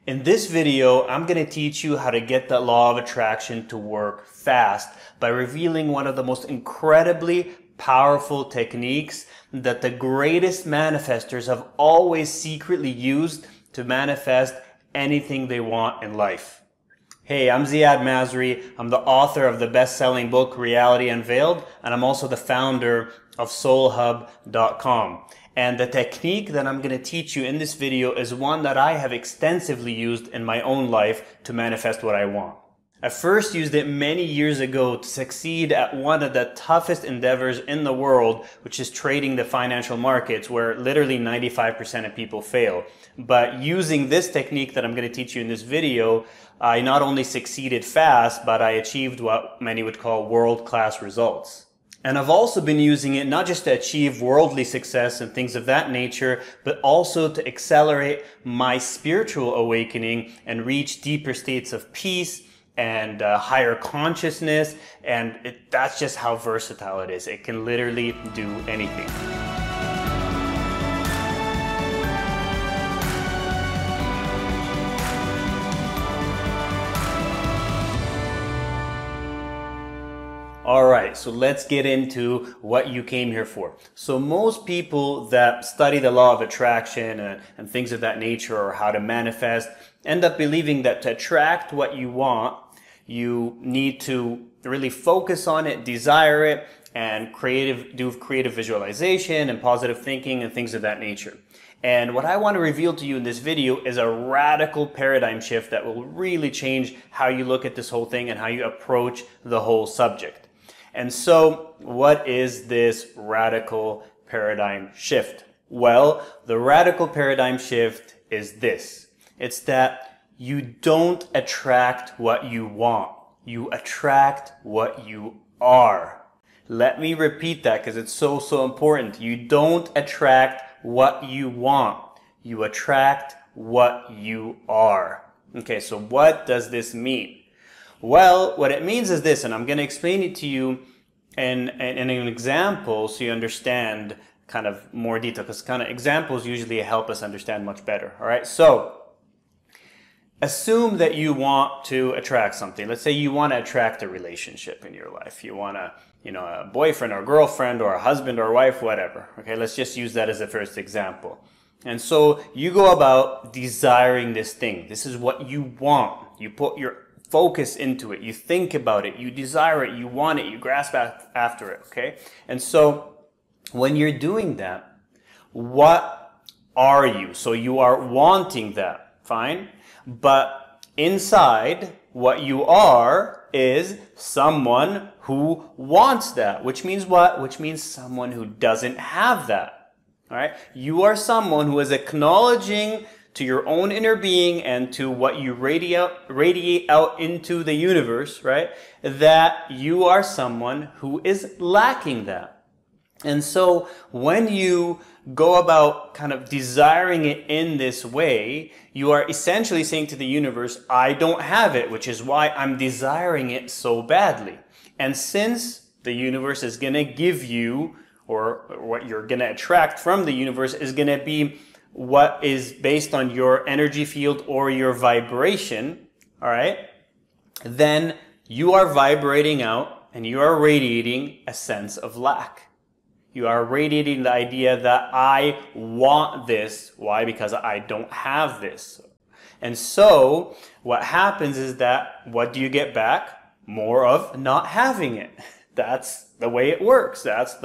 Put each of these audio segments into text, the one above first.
In this video, I'm going to teach you how to get the law of attraction to work fast by revealing one of the most incredibly powerful techniques that the greatest manifestors have always secretly used to manifest anything they want in life. Hey, I'm Ziad Masri. I'm the author of the best-selling book, Reality Unveiled, and I'm also the founder of SoulHub.com. And the technique that I'm going to teach you in this video is one that I have extensively used in my own life to manifest what I want. I first used it many years ago to succeed at one of the toughest endeavors in the world, which is trading the financial markets, where literally 95% of people fail. But using this technique that I'm going to teach you in this video, I not only succeeded fast, but I achieved what many would call world-class results. And I've also been using it not just to achieve worldly success and things of that nature, but also to accelerate my spiritual awakening and reach deeper states of peace and higher consciousness. And that's just how versatile it is. It can literally do anything. Alright, so let's get into what you came here for. So most people that study the law of attraction and things of that nature, or how to manifest, end up believing that to attract what you want, you need to really focus on it, desire it, and do creative visualization and positive thinking and things of that nature. And what I want to reveal to you in this video is a radical paradigm shift that will really change how you look at this whole thing and how you approach the whole subject. And so, what is this radical paradigm shift? Well, the radical paradigm shift is this. It's that you don't attract what you want. You attract what you are. Let me repeat that because it's so important. You don't attract what you want. You attract what you are. Okay, so what does this mean? Well, what it means is this, and I'm going to explain it to you in an example so you understand kind of more detail, because kind of examples usually help us understand much better. All right, so assume that you want to attract something. Let's say you want to attract a relationship in your life. You want a boyfriend or girlfriend or a husband or wife, whatever. Okay, let's just use that as a first example. And so you go about desiring this thing. This is what you want. You put your focus into it. You think about it. You desire it. You want it. You grasp after it. Okay? And so when you're doing that, what are you? So you are wanting that. Fine. But inside, what you are is someone who wants that. Which means what? Which means someone who doesn't have that. All right? You are someone who is acknowledging to your own inner being and to what you radiate out into the universe, right? That you are someone who is lacking that. And so when you go about kind of desiring it in this way, you are essentially saying to the universe, I don't have it, which is why I'm desiring it so badly. And since the universe is going to give you, or what you're going to attract from the universe is going to be what is based on your energy field or your vibration, all right, then you are vibrating out and you are radiating a sense of lack. You are radiating the idea that I want this. Why? Because I don't have this. And so what happens is that what do you get back? More of not having it. That's the way it works. That's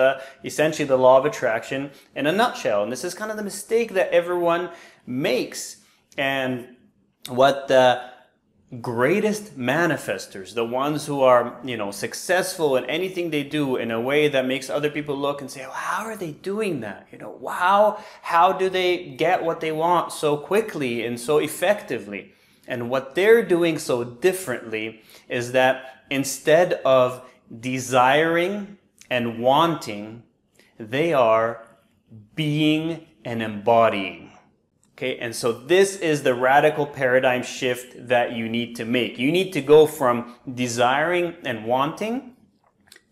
essentially the law of attraction in a nutshell. And this is kind of the mistake that everyone makes. And what the greatest manifestors, the ones who are, successful in anything they do in a way that makes other people look and say, well, how are they doing that? Wow, how do they get what they want so quickly and so effectively? And what they're doing so differently is that instead of desiring and wanting, they are being and embodying. Okay, and so this is the radical paradigm shift that you need to make. You need to go from desiring and wanting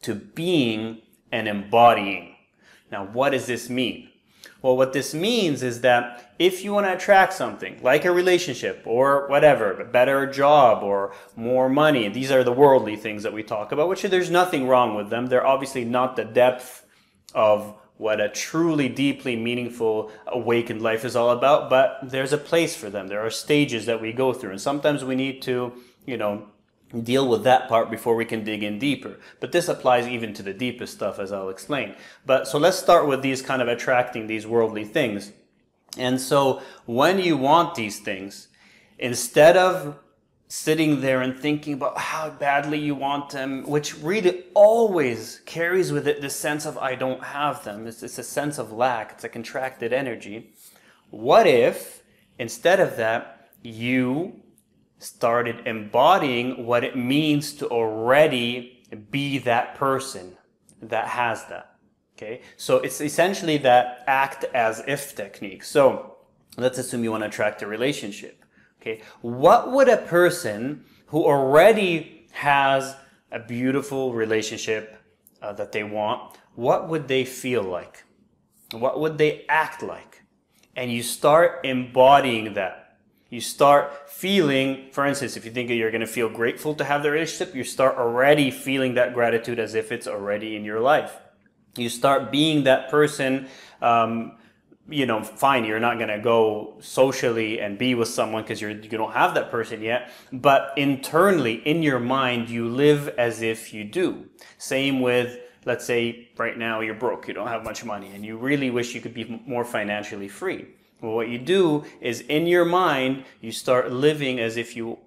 to being and embodying. Now, what does this mean? Well, what this means is that if you want to attract something, like a relationship or whatever, a better job or more money, these are the worldly things that we talk about, which there's nothing wrong with them. They're obviously not the depth of what a truly deeply meaningful awakened life is all about, but there's a place for them. There are stages that we go through, and sometimes we need to, deal with that part before we can dig in deeper. But this applies even to the deepest stuff, as I'll explain. But so let's start with these kind of attracting these worldly things. And so when you want these things, instead of sitting there and thinking about how badly you want them, which really always carries with it this sense of I don't have them, it's a sense of lack, it's a contracted energy. What if, instead of that, you started embodying what it means to already be that person that has that? Okay, so it's essentially that act as if technique. So let's assume you want to attract a relationship. Okay, what would a person who already has a beautiful relationship that they want, what would they feel like? What would they act like? And you start embodying that. You start feeling, for instance, if you think you're going to feel grateful to have the relationship, you start already feeling that gratitude as if it's already in your life. You start being that person. Fine, you're not going to go socially and be with someone because you don't have that person yet, but internally, in your mind, you live as if you do. Same with, let's say, right now you're broke, you don't have much money, and you really wish you could be more financially free. Well, what you do is, in your mind, you start living as if you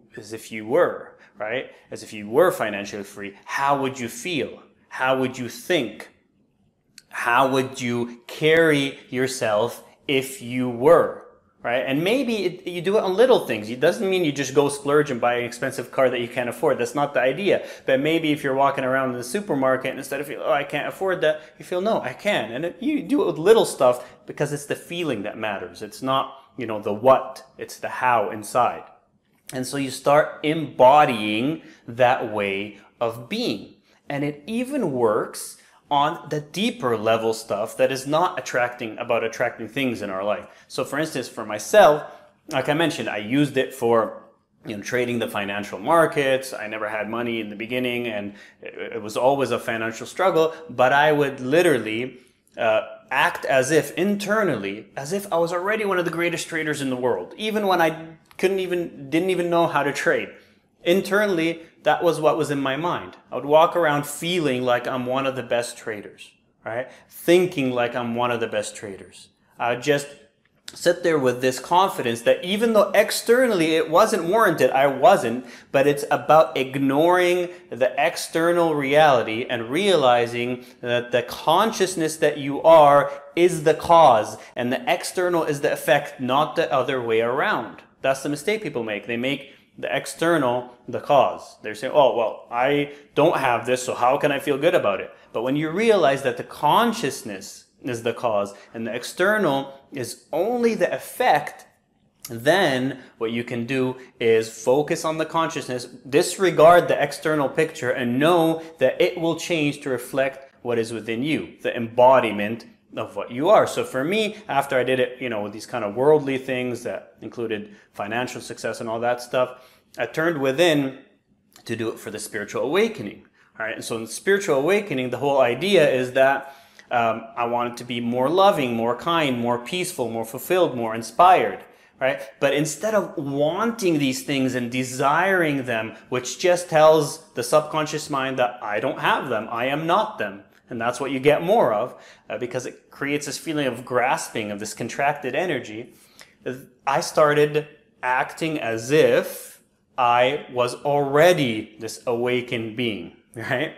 were, right? As if you were financially free. How would you feel? How would you think? How would you carry yourself if you were, right? And maybe you do it on little things. It doesn't mean you just go splurge and buy an expensive car that you can't afford. That's not the idea. But maybe if you're walking around in the supermarket and instead of feeling, oh, I can't afford that, you feel, no, I can. And you do it with little stuff because it's the feeling that matters. It's not, the what, it's the how inside. And so you start embodying that way of being. And it even works on the deeper level stuff that is not about attracting things in our life. So for instance, for myself, like I mentioned, I used it for trading the financial markets. I never had money in the beginning, and it was always a financial struggle, but I would literally act as if internally, as if I was already one of the greatest traders in the world, even when I didn't even know how to trade. Internally, that was what was in my mind. I would walk around feeling like I'm one of the best traders, right? Thinking like I'm one of the best traders. I would just sit there with this confidence that even though externally it wasn't warranted, I wasn't, but it's about ignoring the external reality and realizing that the consciousness that you are is the cause and the external is the effect, not the other way around. That's the mistake people make. They make the external the cause. They're saying, oh, well, I don't have this, so how can I feel good about it? But when you realize that the consciousness is the cause and the external is only the effect, then what you can do is focus on the consciousness, disregard the external picture, and know that it will change to reflect what is within you, the embodiment of what you are. So for me, after I did it, with these kind of worldly things that included financial success and all that stuff, I turned within to do it for the spiritual awakening. All right. And so in the spiritual awakening, the whole idea is that I wanted to be more loving, more kind, more peaceful, more fulfilled, more inspired. Right? But instead of wanting these things and desiring them, which just tells the subconscious mind that I don't have them, I am not them. And that's what you get more of, because it creates this feeling of grasping, of this contracted energy. I started acting as if I was already this awakened being, right?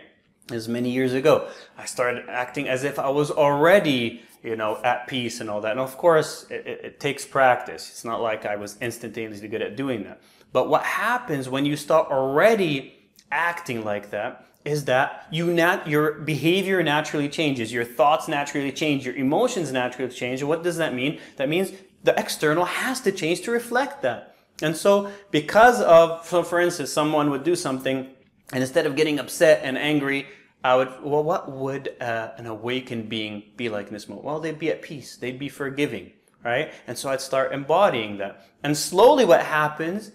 As many years ago, I started acting as if I was already, at peace and all that. And of course, it takes practice. It's not like I was instantaneously good at doing that. But what happens when you start already acting like that is that your behavior naturally changes, your thoughts naturally change, your emotions naturally change. And what does that mean? That means the external has to change to reflect that. And so for instance, someone would do something, and instead of getting upset and angry, well, what would an awakened being be like in this moment? Well, they'd be at peace. They'd be forgiving, right? And so I'd start embodying that. And slowly what happens,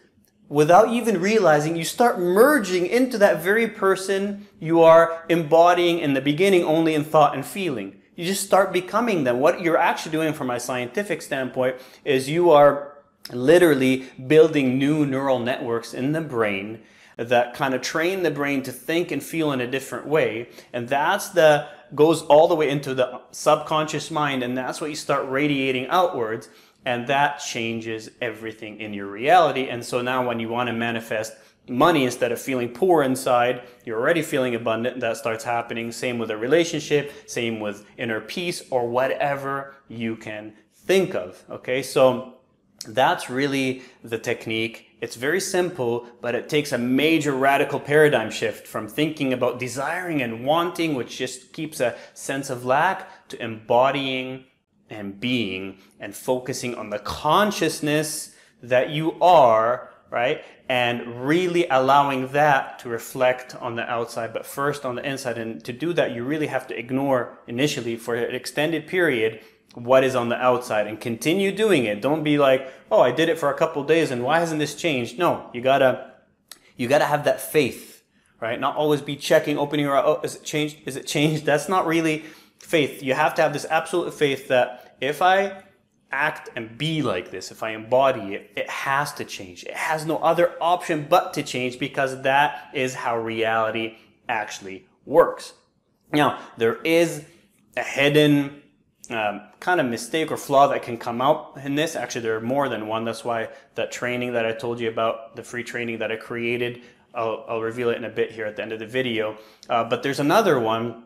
without even realizing, you start merging into that very person you are embodying in the beginning only in thought and feeling. You just start becoming them. What you're actually doing from a scientific standpoint is you are literally building new neural networks in the brain that kind of train the brain to think and feel in a different way. And goes all the way into the subconscious mind, and that's what you start radiating outwards, and that changes everything in your reality. And so now when you want to manifest money, instead of feeling poor inside, you're already feeling abundant. That starts happening. Same with a relationship, same with inner peace, or whatever you can think of. Okay, so that's really the technique. It's very simple, but it takes a major radical paradigm shift from thinking about desiring and wanting, which just keeps a sense of lack, to embodying and being and focusing on the consciousness that you are, right? And really allowing that to reflect on the outside, but first on the inside. And to do that, you really have to ignore initially for an extended period what is on the outside and continue doing it. Don't be like, oh, I did it for a couple of days and why hasn't this changed? No, you gotta have that faith, right? Not always be checking, opening your eye, oh, is it changed? Is it changed? That's not really faith. You have to have this absolute faith that if I act and be like this, if I embody it, it has to change. It has no other option but to change, because that is how reality actually works. Now, there is a hidden kind of mistake or flaw that can come out in this. Actually, there are more than one. That's why that training that I told you about, the free training that I created, I'll reveal it in a bit here at the end of the video. But there's another one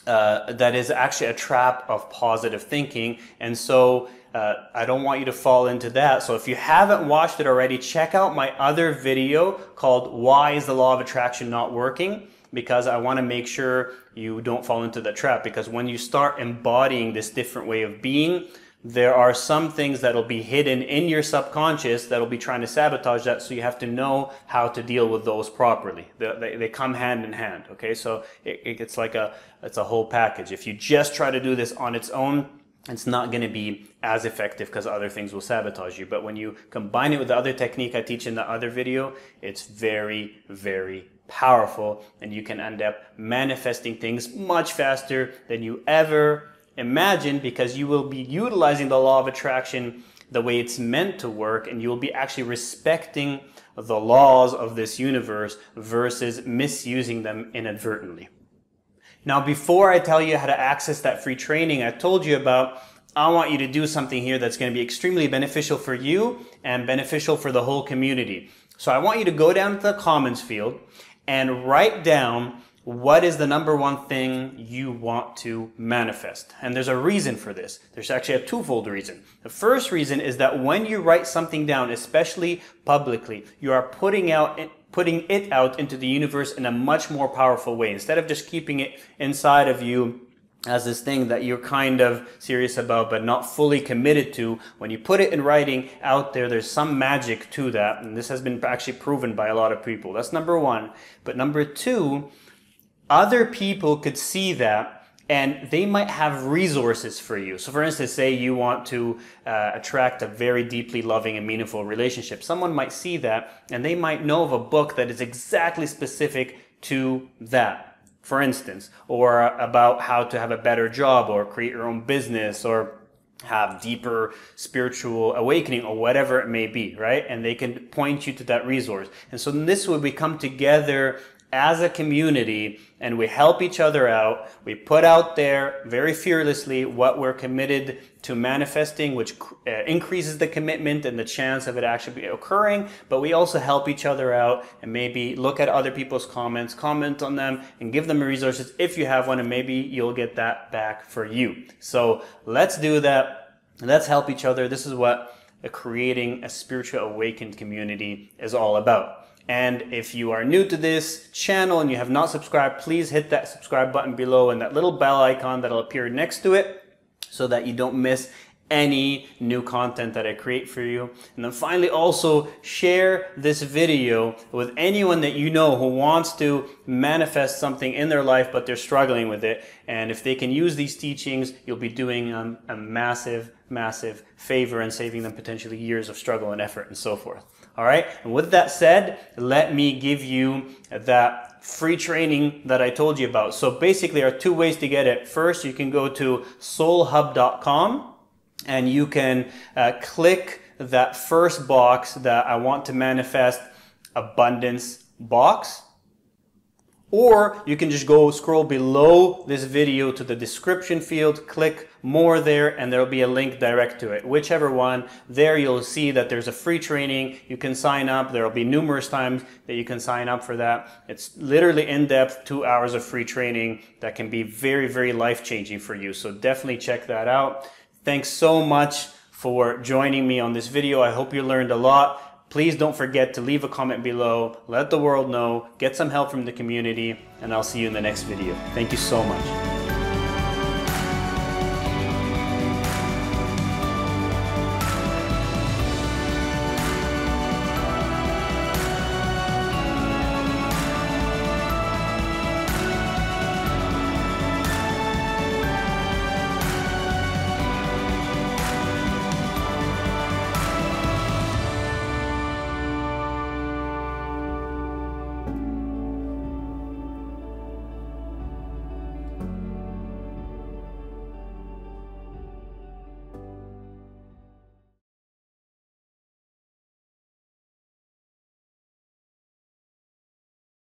that is actually a trap of positive thinking. And so I don't want you to fall into that. So if you haven't watched it already, check out my other video called Why is the Law of Attraction Not Working? Because I want to make sure you don't fall into the trap. Because when you start embodying this different way of being, there are some things that'll be hidden in your subconscious that'll be trying to sabotage that. So you have to know how to deal with those properly. They come hand in hand. Okay, so it's like it's a whole package. If you just try to do this on its own, it's not going to be as effective because other things will sabotage you. But when you combine it with the other technique I teach in the other video, it's very, very powerful, and you can end up manifesting things much faster than you ever imagined, because you will be utilizing the law of attraction the way it's meant to work, and you will be actually respecting the laws of this universe versus misusing them inadvertently. Now, before I tell you how to access that free training I told you about, I want you to do something here that's going to be extremely beneficial for you and beneficial for the whole community. So I want you to go down to the comments field and write down what is the number one thing you want to manifest. And there's a reason for this. There's actually a twofold reason. The first reason is that when you write something down, especially publicly, you are putting it out into the universe in a much more powerful way. Instead of just keeping it inside of you as this thing that you're kind of serious about but not fully committed to, when you put it in writing out there, there's some magic to that. And this has been actually proven by a lot of people. That's number one. But number two, other people could see that and they might have resources for you. So for instance, say you want to attract a very deeply loving and meaningful relationship. Someone might see that and they might know of a book that is exactly specific to that, for instance, or about how to have a better job or create your own business or have deeper spiritual awakening or whatever it may be, right? And they can point you to that resource. And so in this way, we come together as a community and we help each other out. We put out there very fearlessly what we're committed to manifesting, which increases the commitment and the chance of it actually occurring. But we also help each other out and maybe look at other people's comments, comment on them, and give them resources if you have one, and maybe you'll get that back for you. So let's do that. Let's help each other. This is what creating a spiritual awakened community is all about. And if you are new to this channel and you have not subscribed, please hit that subscribe button below and that little bell icon that'll appear next to it so that you don't miss any new content that I create for you. And then finally, also share this video with anyone that you know who wants to manifest something in their life, but they're struggling with it. And if they can use these teachings, you'll be doing a massive, massive favor and saving them potentially years of struggle and effort and so forth. All right. And with that said, let me give you that free training that I told you about. So basically, there are two ways to get it. First, you can go to soulhub.com. and you can click that first box that I want to manifest abundance box. Or you can just go scroll below this video to the description field, click more there, and there'll be a link direct to it. Whichever one, there you'll see that there's a free training. You can sign up. There'll be numerous times that you can sign up for that. It's literally in-depth, 2 hours of free training that can be very, very life-changing for you. So definitely check that out. Thanks so much for joining me on this video. I hope you learned a lot. Please don't forget to leave a comment below, let the world know, get some help from the community, and I'll see you in the next video. Thank you so much.